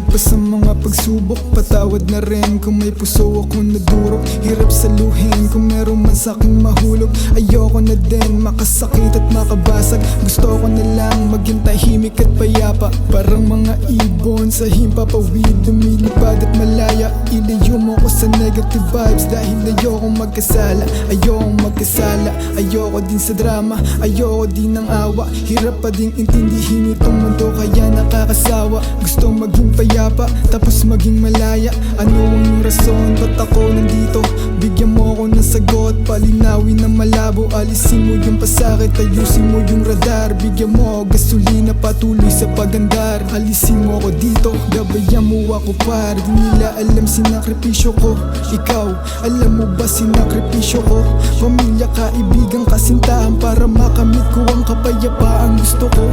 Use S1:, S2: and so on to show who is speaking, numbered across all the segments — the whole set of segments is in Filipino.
S1: pa sa mga pagsubok. Patawad na rin kung may puso akong nadurog. Hirap saluhin kung meron man sa'king mahulog. Ayoko na din makasakit at makabasag. Gusto ko na lang maging tahimik at payapa. Parang mga ibon sa himpapawid, lumilipad at malaya. Ilayo mo ko sa negative vibes dahil ayoko magkasala. Ayoko magkasala, ayoko din sa drama, ayoko din ng awa. Hirap pa ding intindihin itong mundo kaya nakakasawa. Gusto maging payapa, tapos maging malaya. Ano ang rason, ba't ako nandito? Bigyan mo ako ng sagot, palinawin na malabo. Alisin mo yung pasakit, ayusin mo yung radar. Bigyan mo ako gasolina, patuloy sa pagandar. Alisin mo ako dito, gabayan mo ako par. Di nila alam sinakripisyo ko. Ikaw, alam mo ba sinakripisyo ko? Pamilya, kaibigan, kasintahan para makamit ko ang kapayapaan gusto ko.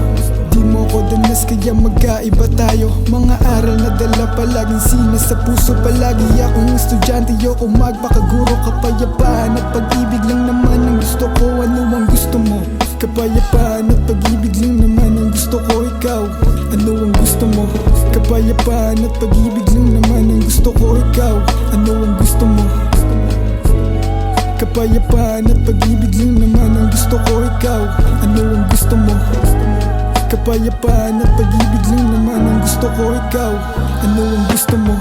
S1: Di mo ko danas kaya magkaiba tayo. Mga aral na dala palaging sina sa puso. Palagi akong estudyante, yoko magpakaguro. Kapayapaan at pag-ibig lang naman ang gusto ko. Ano ang gusto mo? Kapayapaan at pag-ibig lang naman ang gusto ko. Ikaw, ano ang gusto mo? Kapayapaan at pag-ibig lang naman ang gusto ko. Ikaw, ano ang gusto mo? Kapayapaan at pag-ibig lang naman ang gusto ko. Ikaw, ano ang gusto mo? Kapayapaan at pag-ibig lang naman ang gusto ko. Ikaw, ano ang gusto mo?